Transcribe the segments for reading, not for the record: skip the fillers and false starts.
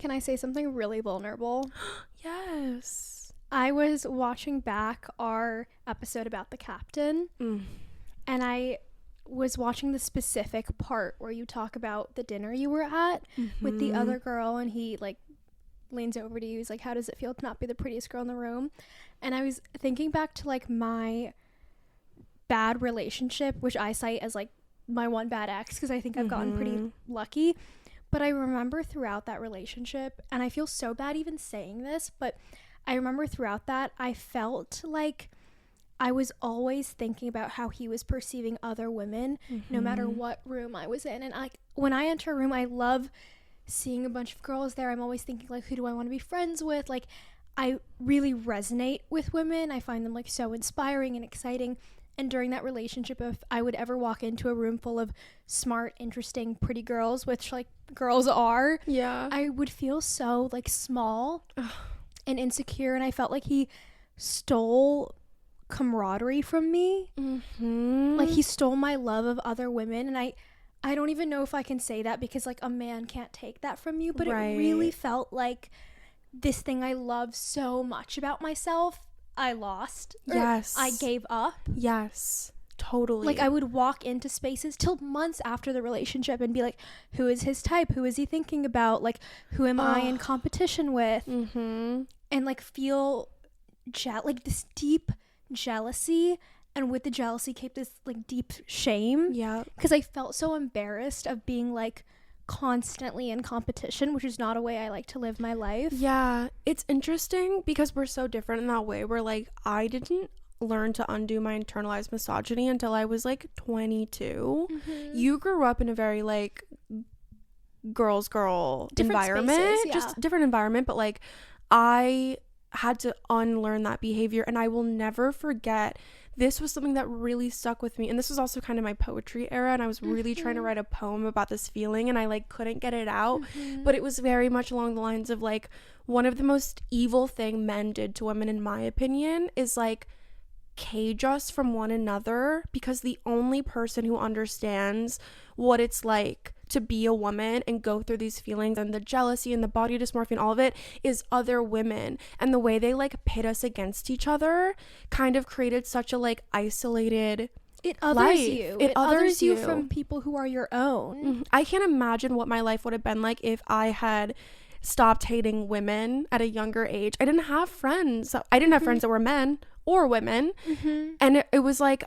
Can I say something really vulnerable? Yes. I was watching back our episode about the captain, and I was watching the specific part where you talk about the dinner you were at with the other girl, and he like leans over to you. He's like, how does it feel to not be the prettiest girl in the room? And I was thinking back to like my bad relationship, which I cite as like my one bad ex, because I think I've gotten pretty lucky. But I remember throughout that relationship, and I feel so bad even saying this, but I remember throughout that I felt like I was always thinking about how he was perceiving other women, no matter what room I was in. And like when I enter a room, I love seeing a bunch of girls there. I'm always thinking like, who do I want to be friends with? Like, I really resonate with women. I find them like so inspiring and exciting. And during that relationship, if I would ever walk into a room full of smart, interesting, pretty girls, which like girls are, I would feel so like small and insecure. And I felt like he stole camaraderie from me. Like he stole my love of other women. And I don't even know if I can say that, because like a man can't take that from you. But it really felt like this thing I love so much about myself, I lost. Yes. I gave up. Yes. Totally. Like I would walk into spaces till months after the relationship and be like, who is his type? Who is he thinking about? Like, who am I in competition with? And like feel like this deep jealousy. And with the jealousy came this like deep shame. Yeah. Because I felt so embarrassed of being like constantly in competition, which is not a way I like to live my life. Yeah, it's interesting because we're so different in that way. We're like, I didn't learn to undo my internalized misogyny until I was like 22. You grew up in a very like girl different environment spaces, just different environment, but like I had to unlearn that behavior. And I will never forget, this was something that really stuck with me, and this was also kind of my poetry era, and I was really trying to write a poem about this feeling, and I like couldn't get it out. But it was very much along the lines of like, one of the most evil thing men did to women, in my opinion, is like cage us from one another, because the only person who understands what it's like to be a woman and go through these feelings and the jealousy and the body dysmorphia and all of it is other women. And the way they like pit us against each other kind of created such a like isolated It others you. It others you from people who are your own. I can't imagine what my life would have been like if I had stopped hating women at a younger age. I didn't have friends. I didn't have friends that were men or women. And it was like,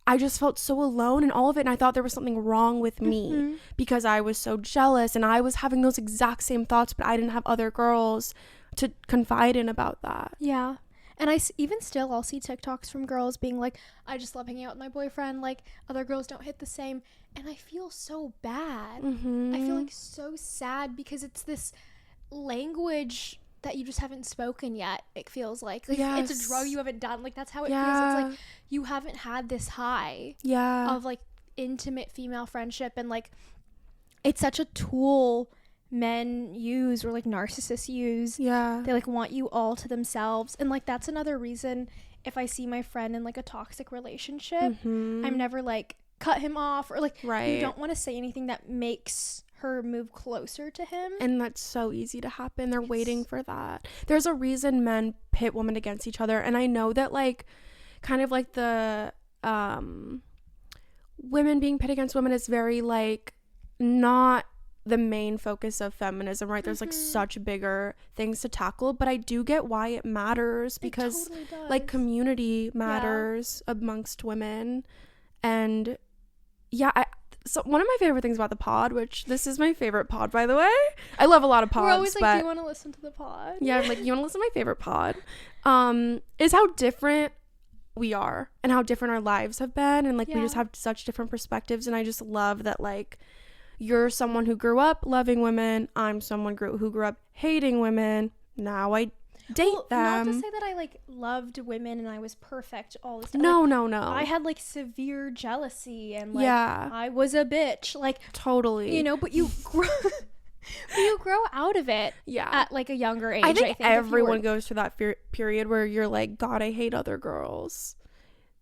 I just felt so alone in all of it, and I thought there was something wrong with me because I was so jealous, and I was having those exact same thoughts, but I didn't have other girls to confide in about that. Yeah. And even still, I'll see TikToks from girls being like, I just love hanging out with my boyfriend, like other girls don't hit the same. And I feel so bad. I feel like so sad, because it's this language that you just haven't spoken yet. It feels like it's a drug you haven't done. Like that's how it feels. It's like you haven't had this high of like intimate female friendship, and like it's such a tool men use, or like narcissists use. They like want you all to themselves. And like that's another reason, if I see my friend in like a toxic relationship, I'm never like cut him off, or like you don't want to say anything that makes her move closer to him. And that's so easy to happen. They're waiting for that. There's a reason men pit women against each other, and I know that like kind of like the women being pit against women is very like not the main focus of feminism, right? There's like such bigger things to tackle, but I do get why it matters, because it totally like community matters amongst women. And so one of my favorite things about the pod, which this is my favorite pod, by the way. I love a lot of pods. We're always like, do you want to listen to the pod? Yeah, I'm like, you want to listen to my favorite pod? Is how different we are and how different our lives have been. And like, we just have such different perspectives. And I just love that like, you're someone who grew up loving women. I'm someone who grew up hating women. Now I date them. Not to say that I like loved women and I was perfect all the time. No. I had like severe jealousy, and like I was a bitch, like totally, you know. But you grow out of it. At like a younger age. I think everyone goes through that period where you're like, God, I hate other girls.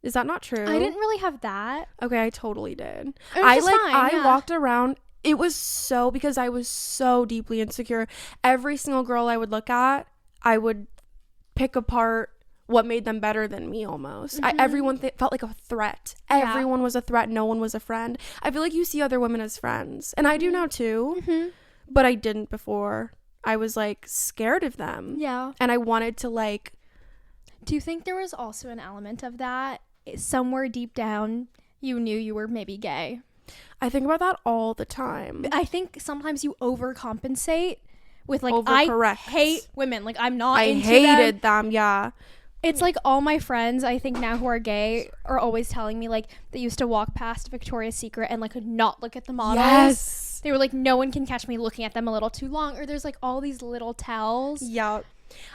Is that not true? I didn't really have that. Okay, I totally did. I walked around it was so, because I was so deeply insecure. Every single girl I would look at, I would pick apart what made them better than me almost. Everyone felt like a threat. Everyone was a threat. No one was a friend. I feel like you see other women as friends. And I do now too. But I didn't before. I was like scared of them. Yeah. And I wanted to like... Do you think there was also an element of that? Somewhere deep down, you knew you were maybe gay. I think about that all the time. I think sometimes you overcompensate with like, Overcorrect. I hate women. Like, I'm not into them. I hated them, yeah. It's like all my friends, I think now who are gay, are always telling me like they used to walk past Victoria's Secret and like not look at the models. Yes. They were like, no one can catch me looking at them a little too long. Or there's like all these little tells. Yeah.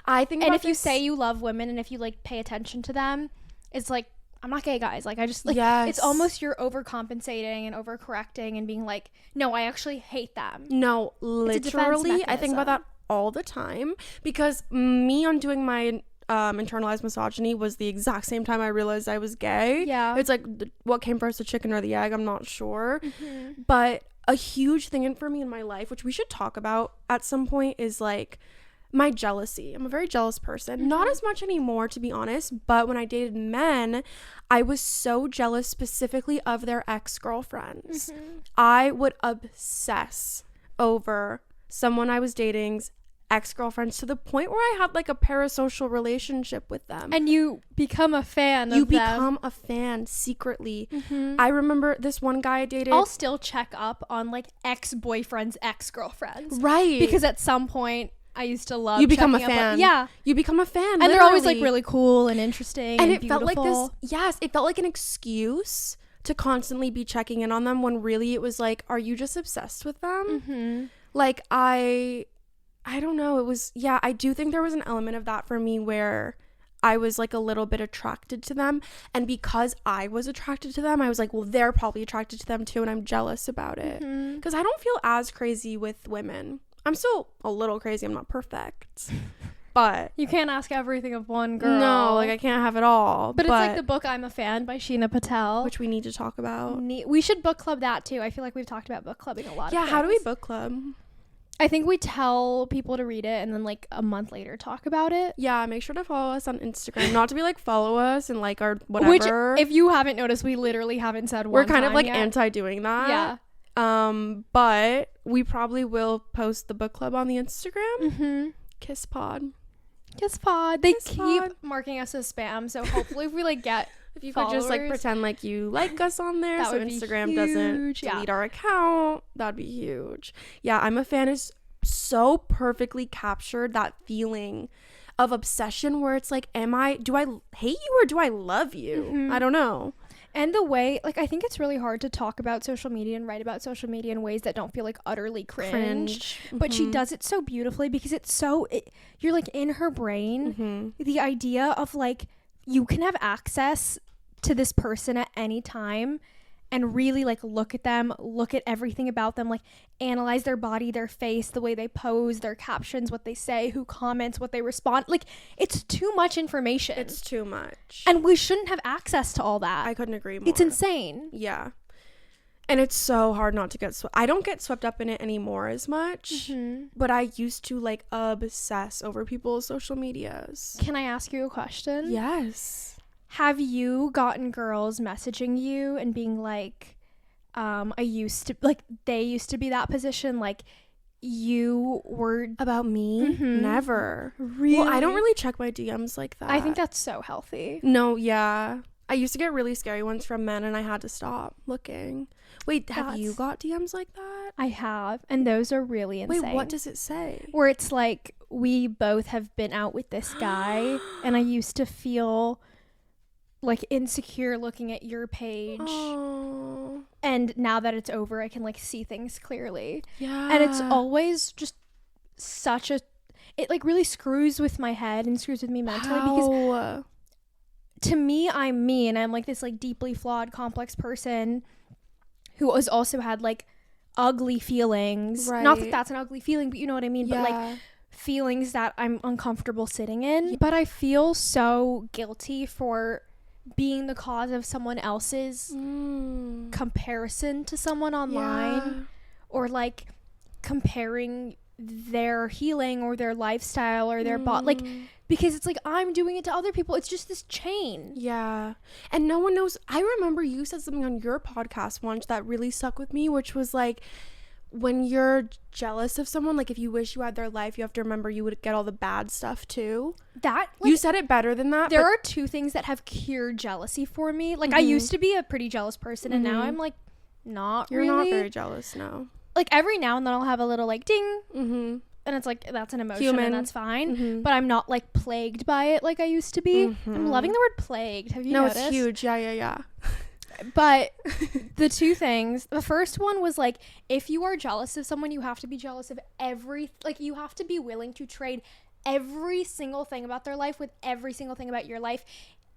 I think and if you say you love women and if you like pay attention to them, it's like, I'm not gay, guys. Like, I just like, it's almost you're overcompensating and overcorrecting and being like, no, I actually hate them. No, literally, I think about that all the time, because me undoing my internalized misogyny was the exact same time I realized I was gay. Yeah. It's like, what came first, the chicken or the egg? I'm not sure. But a huge thing for me in my life, which we should talk about at some point, is like my jealousy. I'm a very jealous person. Not as much anymore, to be honest, but when I dated men, I was so jealous specifically of their ex-girlfriends. I would obsess over someone I was dating's ex-girlfriends to the point where I had like a parasocial relationship with them. And you become a fan of them. You become a fan secretly. I remember this one guy I dated. I'll still check up on like ex-boyfriends, ex-girlfriends. Right. Because at some point I used to love you become a checking fan. Yeah. You become a fan. And literally. they're always like really cool and interesting and it beautiful. felt like this. Yes, it felt like an excuse to constantly be checking in on them when really it was like, are you just obsessed with them? Like I don't know. It was, yeah, I do think there was an element of that for me where I was like a little bit attracted to them. And because I was attracted to them, I was like, well, they're probably attracted to them too. And I'm jealous about it. Because I don't feel as crazy with women. I'm still a little crazy. I'm not perfect. But you can't ask everything of one girl. No, like I can't have it all. But it's like the book I'm a Fan by Sheena Patel. Which we need to talk about. We should book club that too. I feel like we've talked about book clubbing a lot. Yeah, how do we book club? I think we tell people to read it and then like a month later talk about it. Yeah, make sure to follow us on Instagram. Not to be like follow us and like our whatever. Which, if you haven't noticed, we literally haven't said We're kind of like anti doing that. Yeah. But we probably will post the book club on the Instagram. Kiss pod. They keep marking us as spam, so hopefully if we like get if you followers, could just like pretend like you like us on there, that so would Instagram be doesn't delete our account, that'd be huge. Yeah, I'm a Fan is so perfectly captured that feeling of obsession where it's like, do I hate you or do I love you? I don't know. And the way, like, I think it's really hard to talk about social media and write about social media in ways that don't feel like utterly cringe. But she does it so beautifully because you're like in her brain. The idea of like, you can have access to this person at any time and really like look at them, look at everything about them, like analyze their body, their face, the way they pose, their captions, what they say, who comments, what they respond. Like, it's too much information. It's too much. And we shouldn't have access to all that. I couldn't agree more. It's insane. Yeah. And it's so hard not to get I don't get swept up in it anymore as much, but I used to like obsess over people's social medias. Can I ask you a question? Yes. Have you gotten girls messaging you and being like, they used to be that position, like you were about me? Never. Really? Well, I don't really check my DMs like that. I think that's so healthy. No, yeah. I used to get really scary ones from men and I had to stop looking. Wait, have you got DMs like that? I have, and those are really insane. Wait, what does it say? Where it's like, we both have been out with this guy and I used to feel like insecure looking at your page. Aww. And now that it's over, I can like see things clearly. Yeah. And it's always just it like really screws with my head and screws with me mentally. Because to me, I'm me and I'm like this like deeply flawed, complex person who has also had like ugly feelings. Right. Not that that's an ugly feeling, but you know what I mean. Yeah. But like feelings that I'm uncomfortable sitting in. Yeah. But I feel so guilty for being the cause of someone else's comparison to someone online, or like comparing their healing or their lifestyle or their body, like, because it's like I'm doing it to other people. It's just this chain. Yeah. And no one knows. I remember you said something on your podcast once that really stuck with me, which was like, when you're jealous of someone, like if you wish you had their life, you have to remember you would get all the bad stuff too. That, like, you said it better than that. There are two things that have cured jealousy for me. Like I used to be a pretty jealous person, and now I'm like not You're really. not very jealous now. Like every now and then I'll have a little like ding, and it's like that's an emotion. Human. And that's fine. But I'm not like plagued by it like I used to be. I'm loving the word plagued. Have you noticed? No, it's huge. Yeah. But the two things, the first one was like, if you are jealous of someone, you have to be jealous of you have to be willing to trade every single thing about their life with every single thing about your life.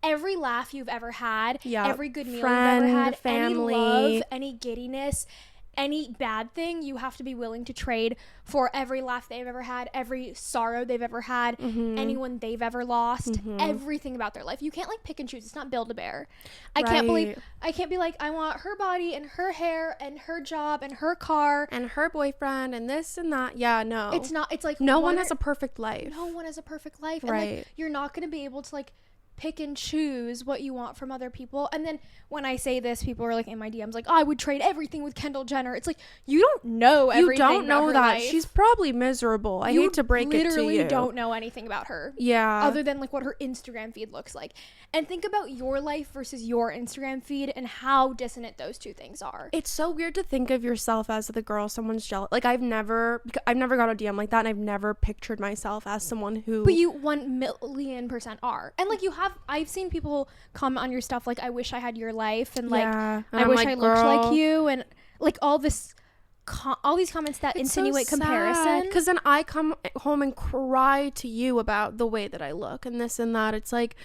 Every laugh you've ever had, every good meal you've ever had, family, any love, any giddiness, any bad thing, you have to be willing to trade for every laugh they've ever had, every sorrow they've ever had, anyone they've ever lost, everything about their life. You can't like pick and choose. It's not Build-A-Bear. I can't be like, I want her body and her hair and her job and her car and her boyfriend and this and that. Yeah, no. It's not. It's like no one has a perfect life. No one has a perfect life. Right. And like you're not going to be able to like pick and choose what you want from other people. And then when I say this, people are like in my DMs like, oh, I would trade everything with Kendall Jenner. It's like, you don't know everything. You don't know that. She's probably miserable. I hate to break it to you. Literally don't know anything about her. Yeah. Other than like what her Instagram feed looks like. And think about your life versus your Instagram feed and how dissonant those two things are. It's so weird to think of yourself as the girl someone's jealous. Like I've never got a DM like that, and I've never pictured myself as someone who. But you 1,000,000% are. And like I've seen people comment on your stuff like, I wish I had your life, and like I wish I looked like you, and like all these comments that insinuate comparison. Because then I come home and cry to you about the way that I look and this and that. It's like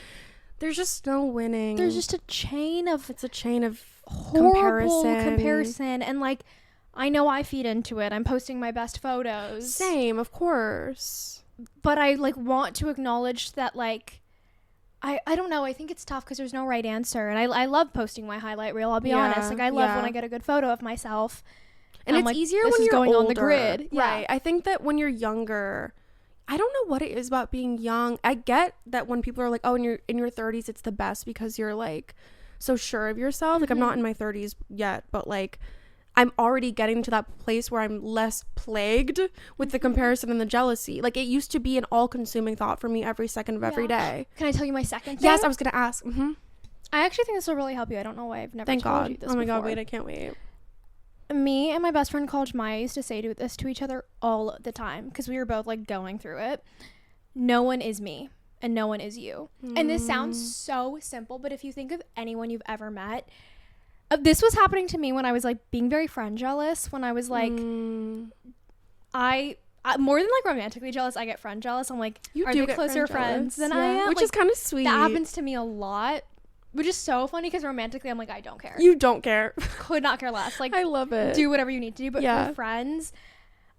there's just no winning. There's just a chain of horrible comparison, and like I know I feed into it. I'm posting my best photos. Same, of course. But I like want to acknowledge that like I don't know. I think it's tough because there's no right answer. And I love posting my highlight reel. I'll be honest. Like I love when I get a good photo of myself. And it's like, easier this when is you're going older. On the grid. Right. Yeah. I think that when you're younger, I don't know what it is about being young. I get that when people are like, oh, in your 30s, it's the best because you're like so sure of yourself. Like I'm not in my 30s yet, but like I'm already getting to that place where I'm less plagued with the comparison and the jealousy. Like it used to be an all-consuming thought for me every second of every day. Can I tell you my second thing? Yes, I was gonna ask. I actually think this will really help you. I don't know why I've never Thank told God. you this Oh my before. God, wait, I can't wait. Me and my best friend college Maya used to say this to each other all the time because we were both like going through it. No one is me and no one is you. And this sounds so simple, but if you think of anyone you've ever met, this was happening to me when I was like being very friend jealous. When I was like, I more than like romantically jealous, I get friend jealous. I'm like, are they closer friends than I am? Which like, is kind of sweet. That happens to me a lot, which is so funny because romantically I'm like, I don't care. You don't care. Could not care less. Like I love it. Do whatever you need to do. But with friends,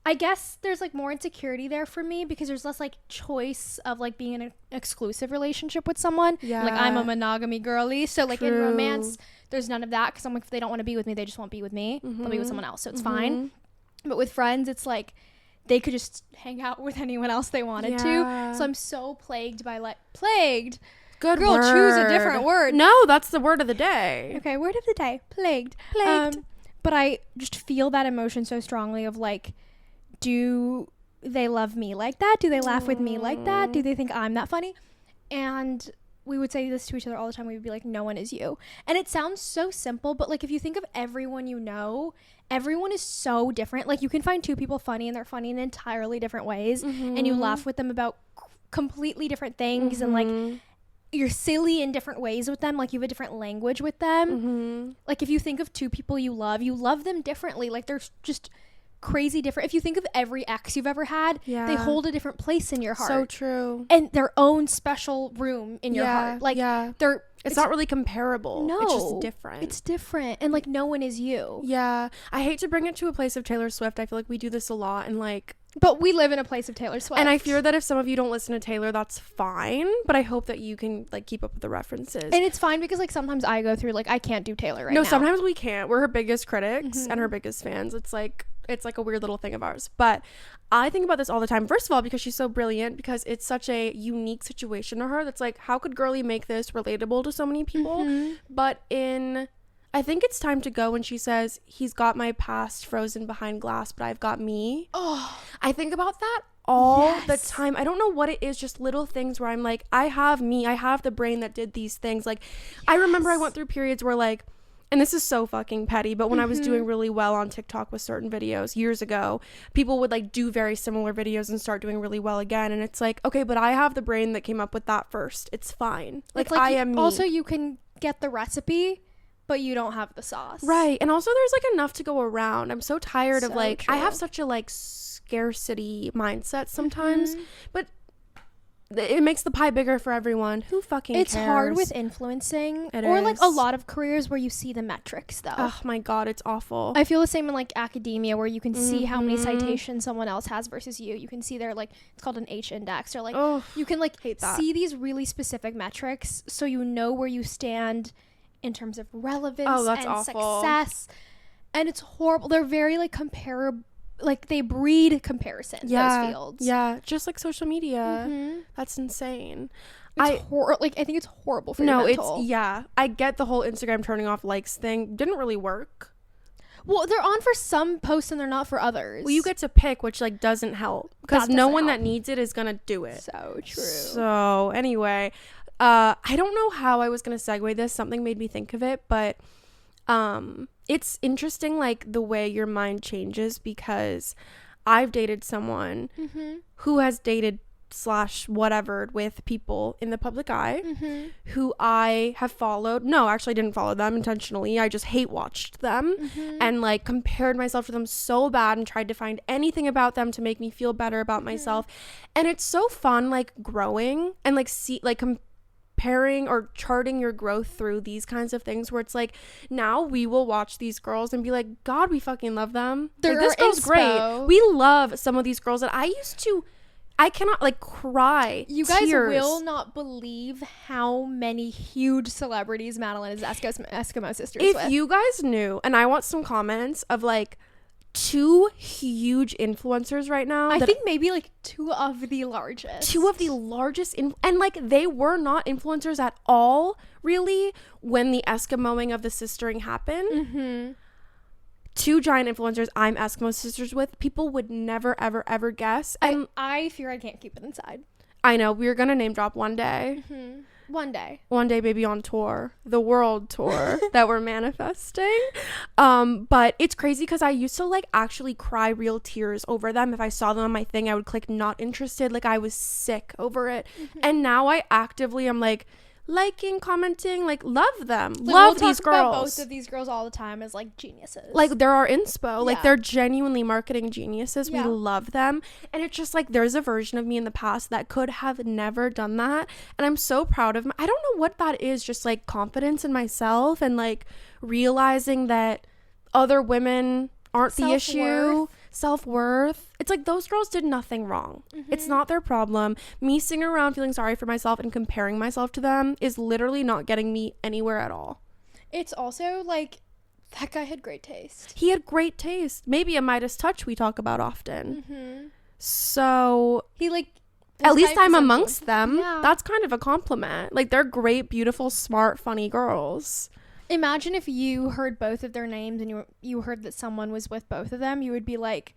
I guess there's like more insecurity there for me because there's less like choice of like being in an exclusive relationship with someone. Yeah. Like I'm a monogamy girly. So like in romance, there's none of that because I'm like, if they don't want to be with me, they just won't be with me. They'll be with someone else. So it's fine. But with friends, it's like they could just hang out with anyone else they wanted to. So I'm so plagued by like plagued. Good girl, word. choose a different word. No, that's the word of the day. Okay, word of the day. Plagued. But I just feel that emotion so strongly of like, do they love me like that? Do they laugh with me like that? Do they think I'm that funny? And we would say this to each other all the time. We would be like, no one is you. And it sounds so simple, but like if you think of everyone you know, everyone is so different. Like you can find two people funny and they're funny in entirely different ways, and you laugh with them about completely different things, and like you're silly in different ways with them. Like you have a different language with them. Like if you think of two people you love them differently. Like they're just crazy different. If you think of every ex you've ever had, they hold a different place in your heart. So true. And their own special room in your heart. Like it's not really comparable. No, it's just different. It's different. And like no one is you. Yeah. I hate to bring it to a place of Taylor Swift. I feel like we do this a lot, and like But we live in a place of Taylor Swift. And I fear that if some of you don't listen to Taylor, that's fine. But I hope that you can, like, keep up with the references. And it's fine because, like, sometimes I go through, like, I can't do Taylor right now. No, sometimes we can't. We're her biggest critics and her biggest fans. It's like a weird little thing of ours. But I think about this all the time. First of all, because she's so brilliant, because it's such a unique situation to her. That's like, how could Girly make this relatable to so many people? But I think it's time to go when she says, he's got my past frozen behind glass, but I've got me. Oh, I think about that all the time. I don't know what it is, just little things where I'm like, I have me. I have the brain that did these things. Like, I remember I went through periods where, like, and this is so fucking petty, but when I was doing really well on TikTok with certain videos years ago, people would, like, do very similar videos and start doing really well again. And it's like, okay, but I have the brain that came up with that first. It's fine. Like I am me. Also, you can get the recipe, but you don't have the sauce. Right. And also there's, like, enough to go around. I'm so tired of, like, I have such a, like, scarcity mindset sometimes, but it makes the pie bigger for everyone. Who fucking cares? It's hard with influencing like a lot of careers where you see the metrics, though. Oh my God, it's awful. I feel the same in, like, academia, where you can see how many citations someone else has versus you. You can see their, like, it's called an H index, or, like, you can, like, see these really specific metrics so you know where you stand in terms of relevance and success. And it's horrible. They're very, like, comparable. Like, they breed comparison, those fields. Yeah, just like social media. That's insane. It's like, I think it's horrible for your mental. I get the whole Instagram turning off likes thing. Didn't really work. Well, they're on for some posts and they're not for others. Well, you get to pick, which, like, doesn't help. Because no one that needs it is gonna do it. So true. So, anyway, I don't know how I was gonna segue this. Something made me think of it, but it's interesting, like, the way your mind changes, because I've dated someone who has dated / whatever with people in the public eye who I have followed. No, actually I didn't follow them intentionally. I just hate watched them and, like, compared myself to them so bad and tried to find anything about them to make me feel better about myself. And it's so fun, like, growing and, like, comparing or charting your growth through these kinds of things, where it's like, now we will watch these girls and be like, God, we fucking love them. Like, this girl's great. We love some of these girls that I cannot, like, cry. You guys will not believe how many huge celebrities Madeline is Eskimo sisters with. If you guys knew, and I want some comments of, like, 2 huge influencers right now. I think maybe, like, 2 of the largest. And, like, they were not influencers at all, really, when the Eskimoing of the sistering happened. 2 giant influencers I'm Eskimo sisters with. People would never, ever, ever guess. And I fear I can't keep it inside. I know. We're gonna name drop one day. One day, baby, on tour, the world tour that we're manifesting. But it's crazy because I used to, like, actually cry real tears over them. If I saw them on my thing, I would click not interested. Like, I was sick over it. And now I actively am, like, liking, commenting, like, love them. Like, love we'll these talk girls. about both of these girls all the time as, like, geniuses. Like, they're our inspo. Like, they're genuinely marketing geniuses. We love them. And it's just like, there's a version of me in the past that could have never done that. And I'm so proud of I don't know what that is. Just, like, confidence in myself and, like, realizing that other women aren't the issue. Self-worth. It's like, those girls did nothing wrong. It's not their problem. Me sitting around feeling sorry for myself and comparing myself to them is literally not getting me anywhere at all. It's also, like, that guy had great taste. He had great taste. Maybe a Midas touch we talk about often. So he, like, at least I'm amongst them. That's kind of a compliment. Like, they're great, beautiful, smart, funny girls. Imagine if you heard both of their names and you heard that someone was with both of them. You would be like,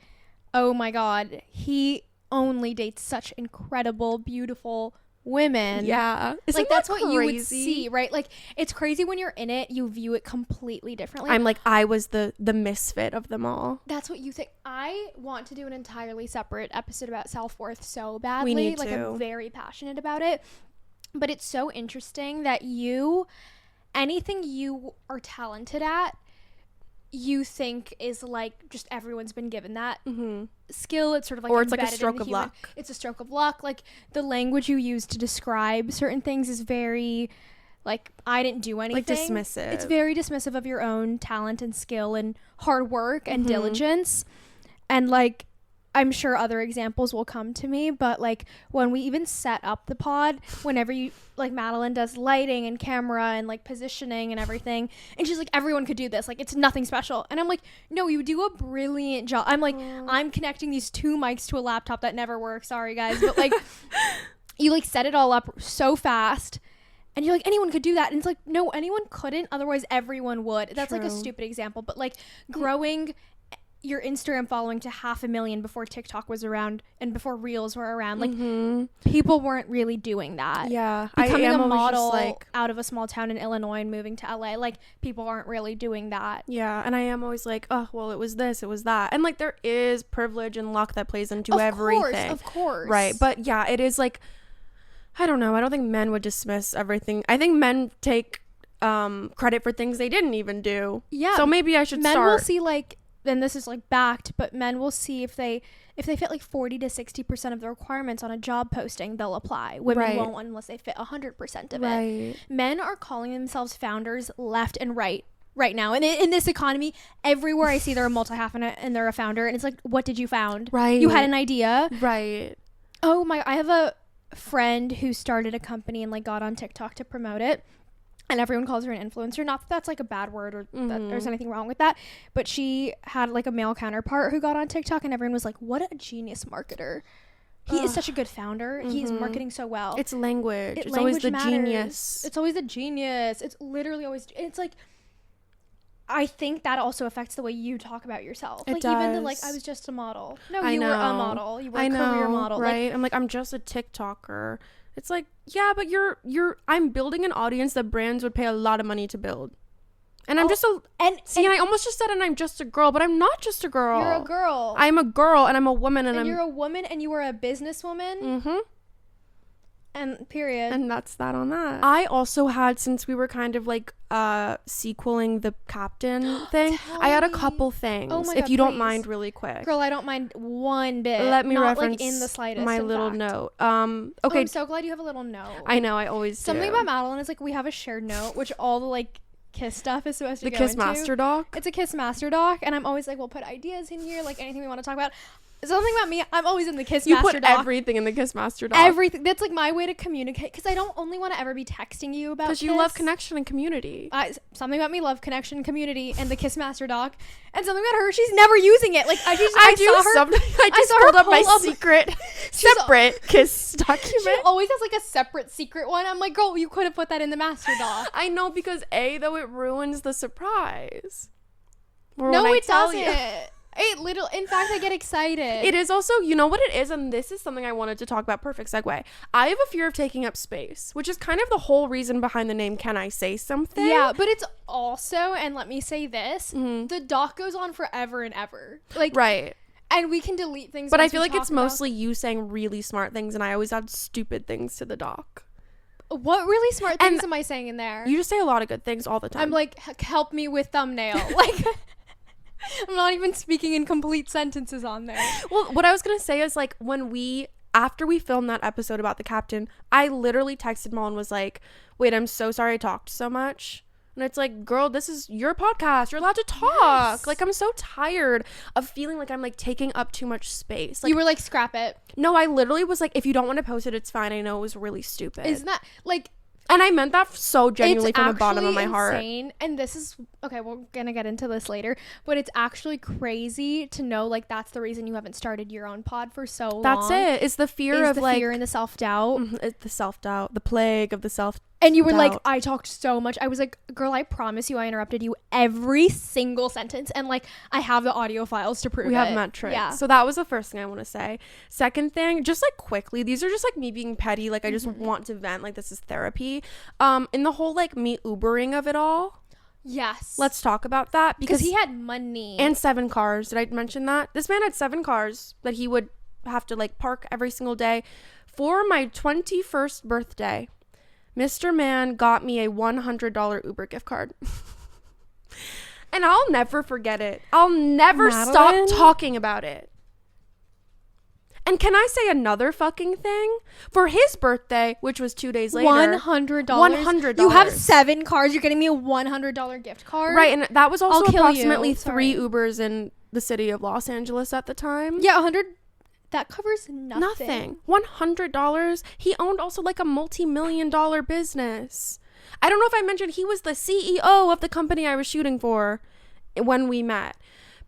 oh my God, he only dates such incredible, beautiful women. Yeah. Isn't like, that's what you would see, right? Like, it's crazy when you're in it, you view it completely differently. I'm like, I was the misfit of them all. That's what you think. I want to do an entirely separate episode about self-worth so badly. We need like, to. I'm very passionate about it. But it's so interesting that anything you are talented at, you think is, like, just everyone's been given that skill. It's sort of like, or it's like a stroke of luck. It's a stroke of luck. Like, the language you use to describe certain things is very, like, I didn't do anything. Like, dismissive. It's very dismissive of your own talent and skill and hard work and diligence. And, like, I'm sure other examples will come to me, but like when we even set up the pod, whenever you like Madeline does lighting and camera and like positioning and everything, and she's like, everyone could do this, like it's nothing special. And I'm like, no, you do a brilliant job. I'm like, I'm connecting these 2 mics to a laptop that never works, sorry guys, but like you like set it all up so fast. And you're like, anyone could do that. And it's like, no, anyone couldn't. Otherwise, everyone would. That's like a stupid example. But like growing your Instagram following to 500,000 before TikTok was around and before Reels were around. Like people weren't really doing that. Yeah. Becoming a model like, out of a small town in Illinois and moving to LA. Like people aren't really doing that. Yeah. And I am always like, oh, well, it was this, it was that. And like there is privilege and luck that plays into everything. Of course. Right. But yeah, it is like, I don't know. I don't think men would dismiss everything. I think men take credit for things they didn't even do. Yeah. So maybe I should men start. Men will see like, then this is like backed, but men will see if they fit like 40 to 60% of the requirements on a job posting, they'll apply. Women won't unless they fit 100% of it. Men are calling themselves founders left and right now. And in this economy, everywhere I see they're a multi-half and they're a founder. And it's like, what did you found? Right. You had an idea. Right. Oh my, I have a friend who started a company and like got on TikTok to promote it, and everyone calls her an influencer. Not that that's like a bad word or that there's anything wrong with that, but she had like a male counterpart who got on TikTok and everyone was like, what a genius marketer. He is such a good founder. He's marketing so well. It's language. It's always the genius. It's always the genius. It's literally always, it's like, I think that also affects the way you talk about yourself. It like does. even the like, I was just a model. No, you were a model. You were a career model. Right? I'm like, I'm just a TikToker. It's like, yeah, but I'm building an audience that brands would pay a lot of money to build. And I'm just and I almost just said, and I'm just a girl, but I'm not just a girl. You're a girl. I'm a girl, and I'm a woman, and you're a woman, and you are a businesswoman. Mm-hmm. And period. And that's that on that. I also had, since we were kind of like sequeling the captain thing, I had a couple things. Oh my God, if you don't mind, really quick. Girl, I don't mind one bit. Let me not reference like in the slightest, my little note. Okay. Oh, I'm so glad you have a little note. I know, I always Something do. about Madeline is like we have a shared note, which all the like Kiss stuff is supposed to go into. The Kiss into. Master Doc? It's a Kiss Master Doc, and I'm always like, we'll put ideas in here, like anything we want to talk about. Something about me, I'm always in the Kiss Master Doc. You put everything in the Kiss Master Doc. Everything. That's like my way to communicate, because I don't only want to ever be texting you about Kiss. Because you love connection and community. Something about me love connection, community, and the Kiss Master Doc. And something about her, she's never using it. Like I just pulled up my secret separate Kiss document. She always has like a separate secret one. I'm like, girl, you could have put that in the Master Doc. I know, because though it ruins the surprise. No, it doesn't. In fact, I get excited. It is also, you know what it is, and this is something I wanted to talk about. Perfect segue. I have a fear of taking up space, which is kind of the whole reason behind the name Can I Say Something? Yeah, but it's also, and let me say this, the doc goes on forever and ever. Like, right. And we can delete things. But I feel like it's mostly you saying really smart things, and I always add stupid things to the doc. What really smart things am I saying in there? You just say a lot of good things all the time. I'm like, help me with thumbnail. Like... I'm not even speaking in complete sentences on there. Well, what I was gonna say is like after we filmed that episode about the captain, I literally texted Mom and was like, wait, I'm so sorry I talked so much. And it's like, girl, this is your podcast. You're allowed to talk. Yes. Like, I'm so tired of feeling like I'm like taking up too much space. Like, you were like, scrap it. No, I literally was like, if you don't want to post it, it's fine. I know it was really stupid. Isn't that like... And I meant that so genuinely from the bottom of my heart. And this is, okay, we're going to get into this later, but it's actually crazy to know, like, that's the reason you haven't started your own pod for so long. That's it. It's the fear of, like... fear and the self-doubt. It's the self-doubt. The plague of the self-doubt. And you were like, I talked so much. I was like, girl, I promise you I interrupted you every single sentence. And, like, I have the audio files to prove it. We have metrics. Yeah. So that was the first thing I want to say. Second thing, just, like, quickly, these are just, like, me being petty. Like, I just want to vent. Like, this is therapy. In the whole, like, me Ubering of it all. Yes. Let's talk about that. Because he had money. And 7 cars. Did I mention that? This man had 7 cars that he would have to, like, park every single day. For my 21st birthday, Mr. Man got me a $100 Uber gift card. And I'll never forget it. I'll never stop talking about it. And can I say another fucking thing? For his birthday, which was 2 days later. $100. $100. You have 7 cars. You're getting me a $100 gift card? Right. And that was also approximately 3 Ubers in the city of Los Angeles at the time. Yeah, $100 That covers nothing. $100. He owned also like a multi-million-dollar business. I don't know if I mentioned he was the CEO of the company I was shooting for when we met.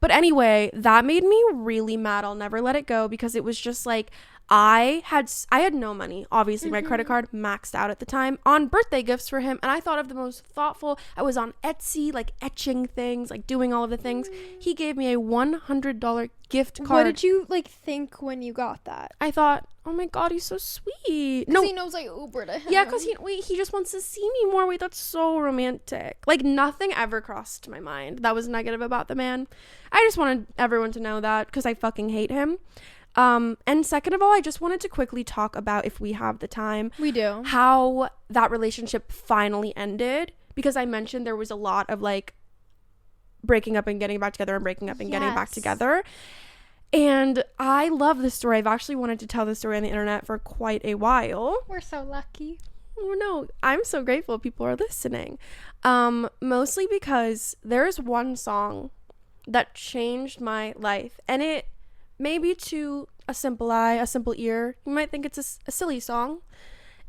But anyway, that made me really mad. I'll never let it go, because it was just like, I had no money. Obviously, my credit card maxed out at the time on birthday gifts for him. And I thought of the most thoughtful. I was on Etsy, like etching things, like doing all of the things. He gave me a $100 gift card. What did you like think when you got that? I thought, oh my God, he's so sweet. Because he knows I Uber to him. Yeah, because he just wants to see me more. Wait, that's so romantic. Like, nothing ever crossed my mind that was negative about the man. I just wanted everyone to know that, because I fucking hate him. And second of all, I just wanted to quickly talk about, if we have the time, we do, how that relationship finally ended, because I mentioned there was a lot of like breaking up and getting back together and breaking up and getting back together. And I love this story. I've actually wanted to tell this story on the internet for quite a while. We're so lucky. Oh, no, I'm so grateful people are listening. Mostly because there's one song that changed my life, and it maybe to a simple eye, a simple ear, you might think it's a silly song.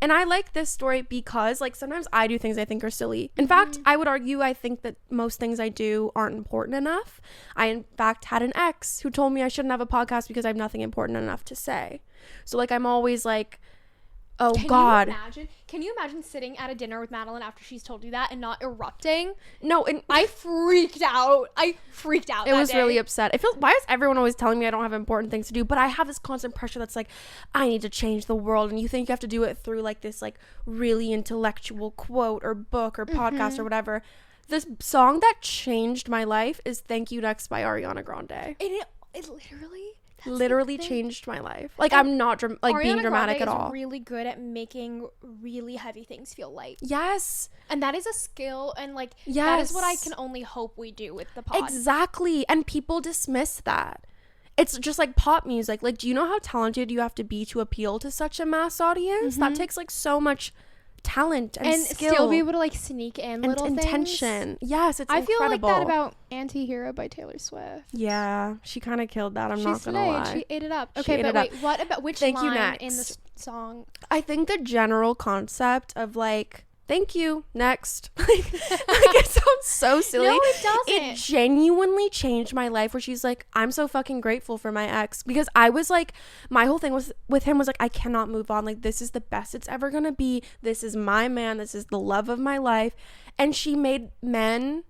And I like this story because, like, sometimes I do things I think are silly. In fact, I would argue I think that most things I do aren't important enough. I, in fact, had an ex who told me I shouldn't have a podcast because I have nothing important enough to say. So, like, I'm always like, oh, God. Can you imagine sitting at a dinner with Madeline after she's told you that and not erupting? No, and I freaked out. It was really upset. I feel, why is everyone always telling me I don't have important things to do? But I have this constant pressure that's like, I need to change the world. And you think you have to do it through like this like really intellectual quote or book or podcast or whatever. This song that changed my life is Thank You Next by Ariana Grande. It literally changed my life. Like, and I'm not being dramatic Grande at all. Is really good at making really heavy things feel light. Yes. And that is a skill, and like that is what I can only hope we do with the pod. Exactly. And people dismiss that. It's just like pop music. Like, do you know how talented you have to be to appeal to such a mass audience? That takes like so much talent and skill. Still be able to like sneak in little intention. Things. Yes, it's incredible. I feel like that about Anti-Hero by Taylor Swift. Yeah, she kind of killed that. I'm not gonna lie. She ate it up. Okay, but wait, what about which line in the song? I think the general concept of like, thank you, next. like it sounds so silly. No, it doesn't. It genuinely changed my life, where she's like, I'm so fucking grateful for my ex, because I was like, my whole thing was with him was like, I cannot move on. Like, this is the best it's ever gonna be. This is my man. This is the love of my life. And she made men,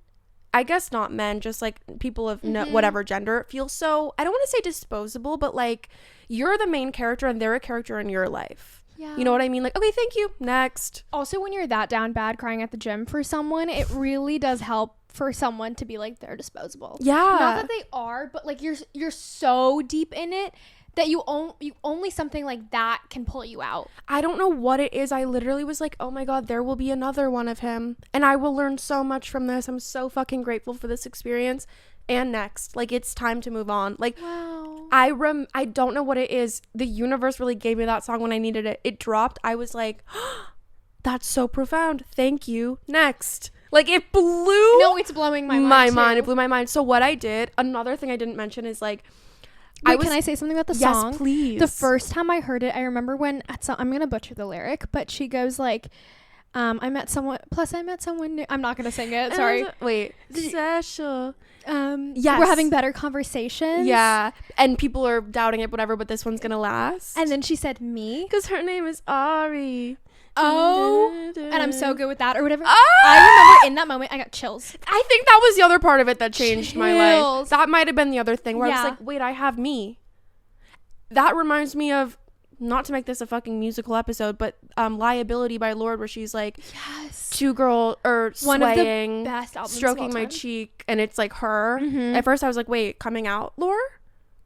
I guess not men, just like people of whatever gender, feel so, I don't want to say disposable, but like, you're the main character and they're a character in your life. Yeah. You know what I mean? Like, okay, thank you, next. Also, when you're that down bad crying at the gym for someone, it really does help for someone to be like, they're disposable. Yeah. Not that they are, but like you're so deep in it that you only something like that can pull you out. I don't know what it is. I literally was like, oh my God, there will be another one of him. And I will learn so much from this. I'm so fucking grateful for this experience. And next, like, it's time to move on. Like, wow. I don't know what it is. The universe really gave me that song when I needed it. It dropped. I was like, oh, that's so profound. Thank you. Next. Like, it blew. No, it's blowing my mind. It blew my mind. So what I did, another thing I didn't mention is like, can I say something about the song? Yes, please. The first time I heard it, I remember when I'm gonna butcher the lyric, but she goes like, I met someone new. I'm not gonna sing it. Sorry. Wait. Special. Yes. We're having better conversations. Yeah. And people are doubting it, whatever, but this one's gonna last. And then she said me. Because her name is Ari. Oh. And I'm so good with that or whatever. I remember in that moment, I got chills. I think that was the other part of it that changed my life. That might have been the other thing where I was like, wait, I have me. That reminds me of, not to make this a fucking musical episode, but Liability by Lorde, where she's like, yes, two girl or one swaying, of the best albums stroking my cheek, and it's like her. At first I was like, wait, coming out Lorde,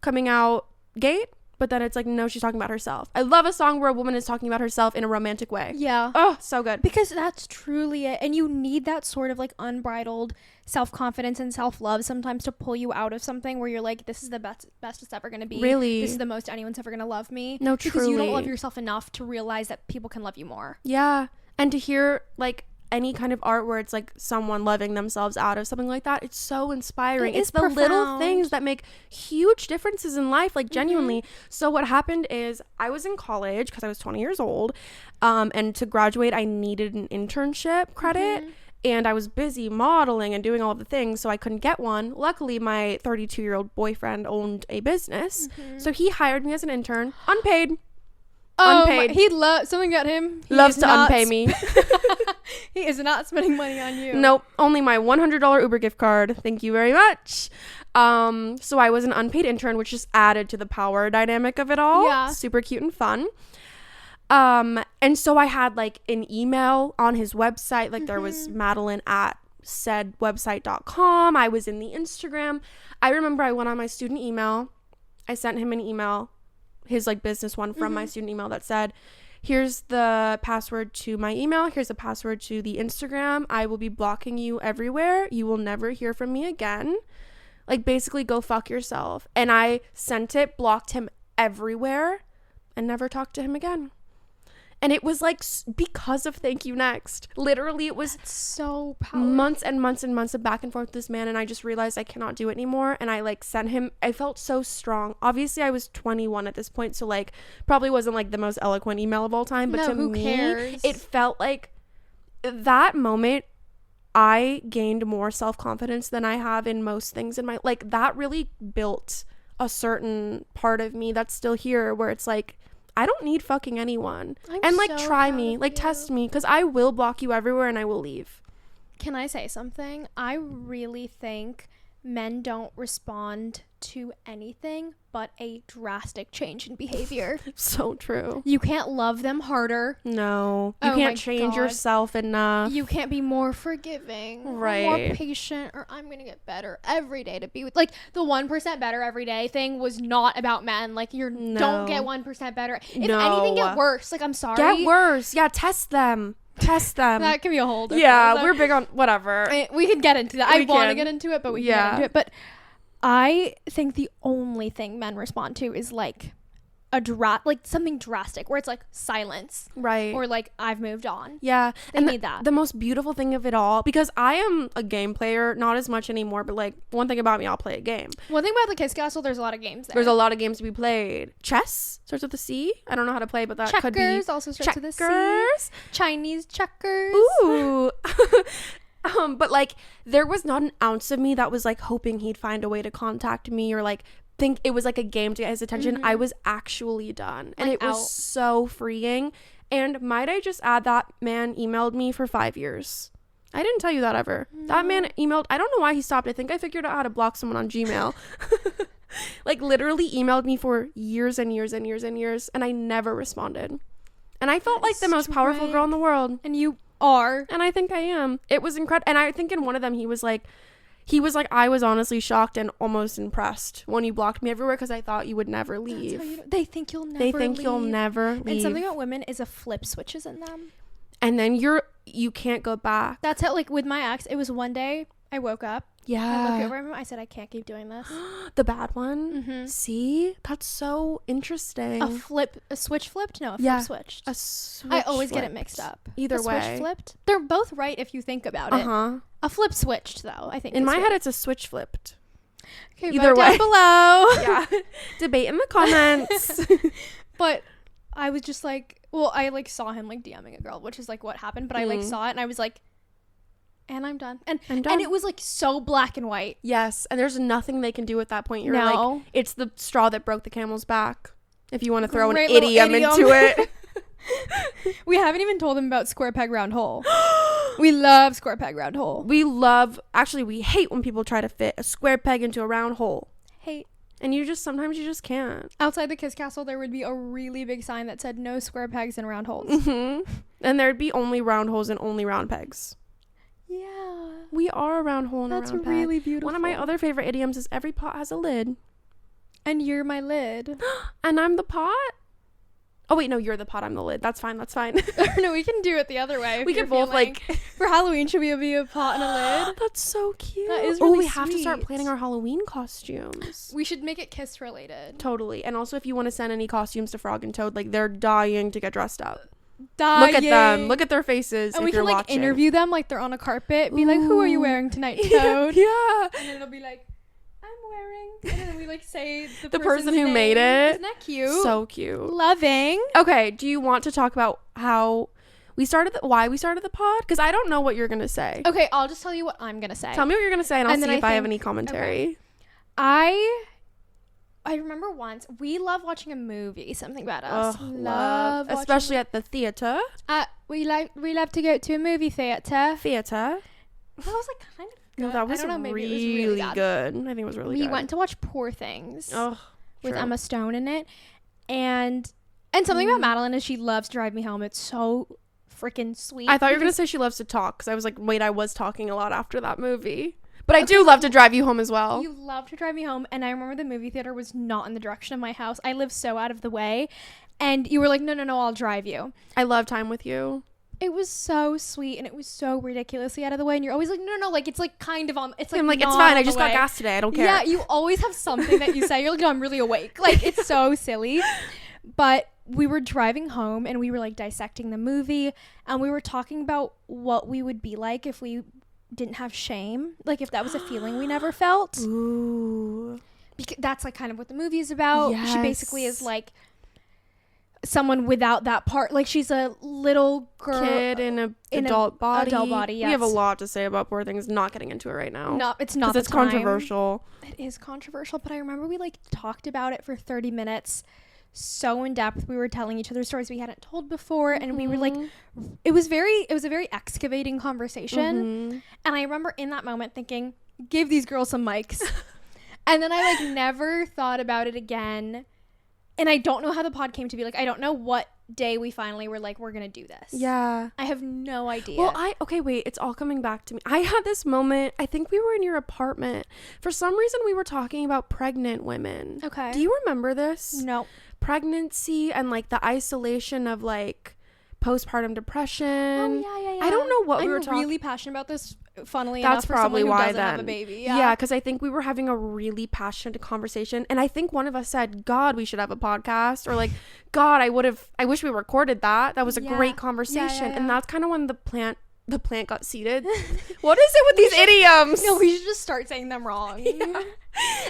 coming out gate, but then it's like, no, she's talking about herself. I love a song where a woman is talking about herself in a romantic way. Yeah. Oh, so good. Because that's truly it. And you need that sort of like unbridled self-confidence and self-love sometimes to pull you out of something where you're like, this is the best it's ever going to be. Really? This is the most anyone's ever going to love me. No, because truly. you don't love yourself enough to realize that people can love you more. Yeah. And to hear like, any kind of art where it's like someone loving themselves out of something like that, it's so inspiring. It's the profound. little things that make huge differences in life, like genuinely. So what happened is I was in college because I was 20 years old, and to graduate I needed an internship credit. And I was busy modeling and doing all of the things, so I couldn't get one. Luckily, my 32-year-old boyfriend owned a business, so he hired me as an intern, unpaid. Unpaid. He something got him. Loves to unpay me. He is not spending money on you. Nope, only my $100 Uber gift card. Thank you very much. So I was an unpaid intern, which just added to the power dynamic of it all. Yeah. Super cute and fun. And so I had like an email on his website, like there was Madeline at said website.com. I was in the Instagram. I remember I went on my student email. I sent him an email, his like business one from my student email that said, here's the password to my email. Here's the password to the Instagram. I will be blocking you everywhere. You will never hear from me again. Like basically go fuck yourself. And I sent it, blocked him everywhere, and never talked to him again. And it was like because of Thank You Next. Literally, it was so powerful. Months and months and months of back and forth with this man. And I just realized I cannot do it anymore. And I like sent him. I felt so strong. Obviously, I was 21 at this point. So like probably wasn't like the most eloquent email of all time. But to me, it felt like that moment I gained more self-confidence than I have in most things in my, like that really built a certain part of me that's still here where it's like, I don't need fucking anyone. And like so try me, like test me, because I will block you everywhere and I will leave. Can I say something? I really think men don't respond to anything but a drastic change in behavior. So true. You can't love them harder. No. You can't change yourself enough. You can't be more forgiving. Right. Or more patient. Or I'm going to get better every day to be with. Like, the 1% better every day thing was not about men. Like, don't get 1% better. If anything, get worse. Like, I'm sorry. Get worse. Yeah, test them. Test them. That could be a whole different episode. We're big on whatever. We could get into that. I want to get into it, but we can get into it. But I think the only thing men respond to is like something drastic where it's like silence, right? Or like I've moved on. Yeah, they need that. The most beautiful thing of it all, because I am a game player, not as much anymore, but like one thing about me, I'll play a game. One thing about the Kiss Castle, there's a lot of games there. There's a lot of games to be played. Chess starts with a C. I don't know how to play, but that could be. Checkers also starts with a C. Chinese checkers. Ooh. But like there was not an ounce of me that was like hoping he'd find a way to contact me or like think it was like a game to get his attention. I was actually done, and it was so freeing. And might I just add, that man emailed me for 5 years. I didn't tell you that ever. That man emailed, I don't know why he stopped. I think I figured out how to block someone on Gmail. Like literally emailed me for years and years and years and years, and I never responded. And I felt like the most powerful girl in the world. And you are. And I think I am. It was incredible. And I think in one of them he was like, I was honestly shocked and almost impressed when you blocked me everywhere because I thought you would never leave. They think you'll never leave. And something about women is a flip switches in them. And then you can't go back. That's how, like with my ex, it was one day I woke up. Yeah. I looked over at him. I said, I can't keep doing this. The bad one? Mm-hmm. See? That's so interesting. A switch flipped? No, a flip switched. A switch I always flipped. get it mixed up. Either way. Switch flipped? They're both right if you think about it. A flip switched, though, I think. In my head, it's a switch flipped. Okay, either way. Down below. Yeah. Debate in the comments. But I was just like, well, I like saw him like DMing a girl, which is like what happened. But I like saw it and I was like, and I'm done. And it was like so black and white. Yes. And there's nothing they can do at that point. You're like, it's the straw that broke the camel's back. If you want to throw an idiom into it. We haven't even told them about square peg round hole. We love square peg round hole. We hate when people try to fit a square peg into a round hole. Hate. And sometimes you just can't. Outside the Kiss Castle, there would be a really big sign that said no square pegs and round holes. Mm-hmm. And there'd be only round holes and only round pegs. Yeah. We are a round hole and a round peg. That's really beautiful. One of my other favorite idioms is every pot has a lid. And you're my lid. And I'm the pot? Oh, wait, no, you're the pot, I'm the lid. That's fine. No, we can do it the other way. We can both, for Halloween, should we be a pot and a lid? That's so cute. That is really sweet. Have to start planning our Halloween costumes. We should make it Kiss-related. Totally. And also, if you want to send any costumes to Frog and Toad, they're dying to get dressed up. Look at them. Look at their faces. And if we you're can like watching. interview them like they're on a carpet. Be like, who are you wearing tonight, Toad? Yeah. And then they'll be like, I'm wearing. And then we like say the person who name. made it. Isn't that cute? So cute. Loving. Okay. Do you want to talk about how why we started the pod? Because I don't know what you're gonna say. Okay, I'll just tell you what I'm gonna say. Tell me what you're gonna say, and I'll see if I have any Okay. commentary. I remember once we love watching a movie. Something about us. Love, especially at the theater. We love to go to a movie theater. Theater. That was like kind of good. No, that was I don't know, maybe really, it was really bad. good. I think it was really good. We went to watch Poor Things Oh, with true. Emma Stone in it, and something about Madeline is she loves to drive me home. It's so freaking sweet. I thought you were gonna say she loves to talk, because I was like, wait, I was talking a lot after that movie. But I do love to drive you home as well. You love to drive me home, and I remember the movie theater was not in the direction of my house. I live so out of the way, and you were like, no, I'll drive you. I love time with you. It was so sweet, and it was so ridiculously out of the way, and you're always like, no, like it's like kind of on. It's like I'm like, not it's fine. on I the just got way. gas today. I don't care. Yeah, you always have something that you say. You're like, no, I'm really awake. Like it's so silly, but we were driving home and we were like dissecting the movie, and we were talking about what we would be like if we didn't have shame, like if that was a feeling we never felt. Ooh. Because that's like kind of what the movie is about. Yes. She basically is like someone without that part. Like she's a little girl, Kid in an adult body. Adult body. Yes. We have a lot to say about Poor Things. Not getting into it right now. No, it's not. Because it's controversial. It is controversial, but I remember we like talked about it for 30 minutes. So in depth. We were telling each other stories we hadn't told before, and we were like, it was a very excavating conversation. And I remember in that moment thinking, give these girls some mics. And then I like never thought about it again. And I don't know how the pod came to be. Like, I don't know what day we finally were like, we're gonna do this. Yeah. I have no idea. Well, okay, wait, it's all coming back to me. I had this moment, I think we were in your apartment. For some reason, we were talking about pregnant women. Okay. Do you remember this? No. Pregnancy and like the isolation of like postpartum depression. Oh, yeah. I don't know what we were I'm talking. really passionate about this, funnily That's enough, for probably someone who why doesn't have then. a baby. Yeah, because I think we were having a really passionate conversation, and I think one of us said, God, we should have a podcast, or like, God, I wish we recorded that. That was a great conversation. Yeah. And that's kind of when the plant got seeded. What is it with these idioms? No, we should just start saying them wrong. Yeah.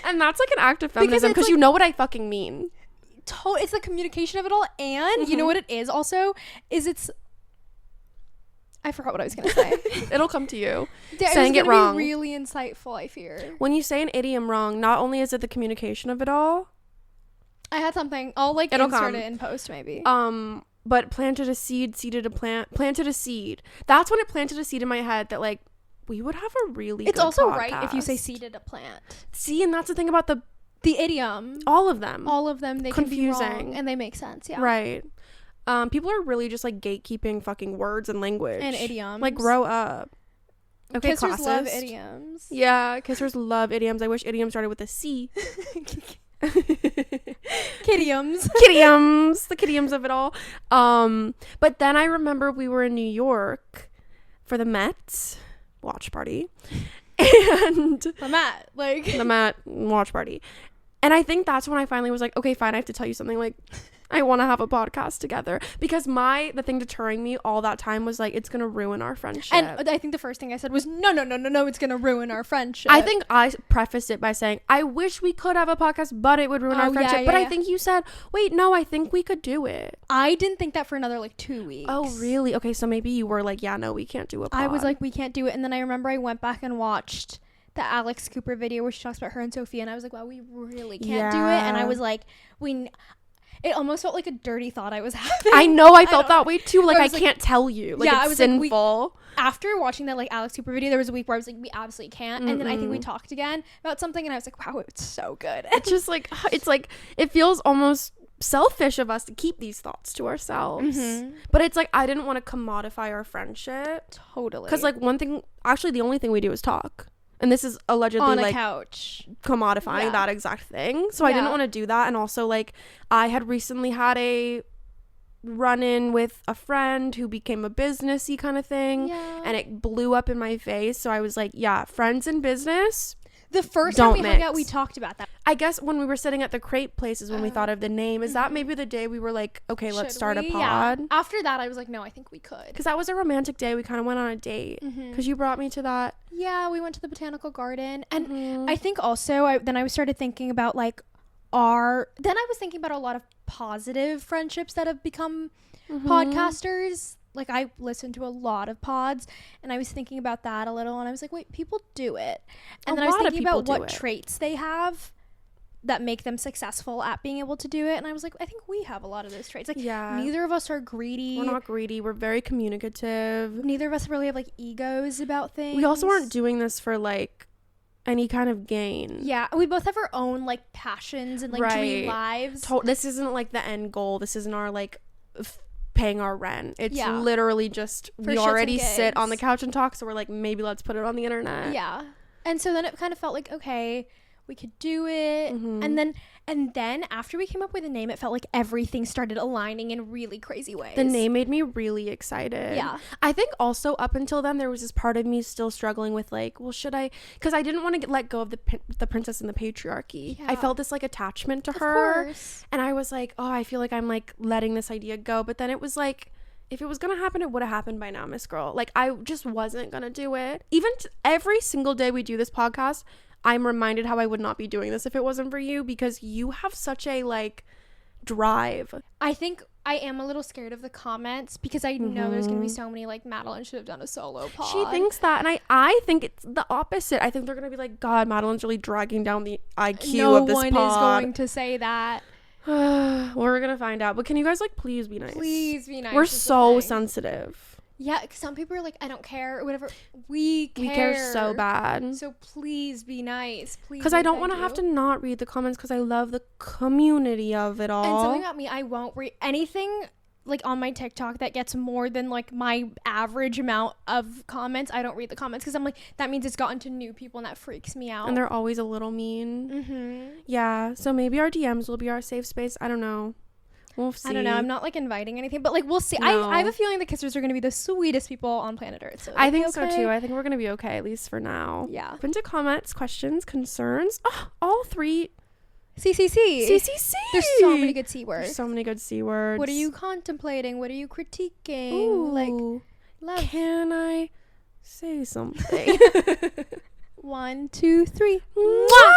And that's like an act of feminism, because like, you know what I fucking mean. It's the communication of it all, and you know what it is also is I forgot what I was gonna say. It'll come to you. Saying it wrong. be really insightful, I fear. When you say an idiom wrong, not only is it the communication of it all. I had something. I'll like It'll insert come. it in post maybe. But planted a seed, seeded a plant, planted a seed. That's when it planted a seed in my head that like we would have a really. It's good also podcast. right if you say seeded a plant. See, and that's the thing about the idiom. all of them. They confusing can be wrong, and they make sense. Yeah. Right. People are really just like gatekeeping fucking words and language And idioms. Like grow up. Okay, Kissers classist. love idioms. Yeah, kissers love idioms. I wish idiom started with a C. Kidioms. Kidioms. The kidioms of it all. But then I remember we were in New York for the Met watch party. And The Met. Like the Met watch party. And I think that's when I finally was like, okay, fine, I have to tell you something. Like, I want to have a podcast together, because the thing deterring me all that time was like, it's gonna ruin our friendship. And I think the first thing I said was no, it's gonna ruin our friendship. I think I prefaced it by saying, I wish we could have a podcast, but it would ruin our friendship. But I think you said, wait, no, I think we could do it. I didn't think that for another like 2 weeks. Oh, really? Okay, so maybe you were like, yeah, no, we can't do a pod. I was like, we can't do it. And then I remember I went back and watched the Alex Cooper video where she talks about her and Sophia, and I was like, wow, we really can't do it. And I was like, it almost felt like a dirty thought I was having. I know, I felt that way too. Like, I was can't tell you. Like, it's sinful. After watching that like Alex Cooper video, there was a week where I was like, we absolutely can't. And then I think we talked again about something, and I was like, wow, it's so good. It's just like, it feels almost selfish of us to keep these thoughts to ourselves. But it's like, I didn't want to commodify our friendship. Totally. Because like the only thing we do is talk. And this is allegedly on a like couch commodifying that exact thing. So I didn't want to do that. And also like I had recently had a run-in with a friend who became a businessy kind of thing. And it blew up in my face. So I was like, yeah, friends and business. The first don't time we mix. hung out, we talked about that. I guess when we were sitting at the crepe places when we thought of the name, is that maybe the day we were like, okay, let's start a pod? Yeah. After that, I was like, no, I think we could. Because that was a romantic day. We kind of went on a date. Because you brought me to that. Yeah, we went to the botanical garden. And I think also, I started thinking about like then I was thinking about a lot of positive friendships that have become podcasters. Like I listened to a lot of pods and I was thinking about that a little and I was like, wait, people do it. And then I was thinking about what traits they have that make them successful at being able to do it. And I was like, I think we have a lot of those traits. Like neither of us are greedy. We're not greedy. We're very communicative. Neither of us really have like egos about things. We also aren't doing this for like any kind of gain. Yeah, we both have our own like passions and like dream lives. This isn't like the end goal. This isn't our like paying our rent. It's literally just we already sit on the couch and talk, so we're like, maybe let's put it on the internet. Yeah. And so then it kind of felt like, okay, we could do it. And then after we came up with a name, it felt like everything started aligning in really crazy ways. The name made me really excited. Yeah. I think also up until then there was this part of me still struggling with like, well, should I, because I didn't want to let go of the princess and the patriarchy. I felt this like attachment to her. Of course. And I was like, oh, I feel like I'm like letting this idea go. But then it was like, if it was gonna happen, it would have happened by now, Miss Girl. Like I just wasn't gonna do it. Even every single day we do this podcast, I'm reminded how I would not be doing this if it wasn't for you, because you have such a like drive. I think I am a little scared of the comments because I know there's gonna be so many like, Madeline should have done a solo pod. She thinks that, and I think it's the opposite. I think they're gonna be like, God, Madeline's really dragging down the IQ of this pod. No one is going to say that. Well, we're gonna find out. But can you guys like please be nice? Please be nice. We're so sensitive. Yeah, cause some people are like, I don't care or whatever. We care. We care so bad. So please be nice. Please. Because I don't want to have to not read the comments because I love the community of it all. And something about me, I won't read anything like on my TikTok that gets more than like my average amount of comments. I don't read the comments because I'm like, that means it's gotten to new people and that freaks me out. And they're always a little mean. Yeah, so maybe our DMs will be our safe space. I don't know. We'll see. I don't know. I'm not like inviting anything, but like we'll see. No. I have a feeling the kissers are going to be the sweetest people on planet Earth. So I think so too. I think we're going to be okay, at least for now. Yeah. Open to comments, questions, concerns. Oh, all three. CCC. There's so many good C words. What are you contemplating? What are you critiquing? Ooh, like, love. Can I say something? 1, 2, 3. Mwah!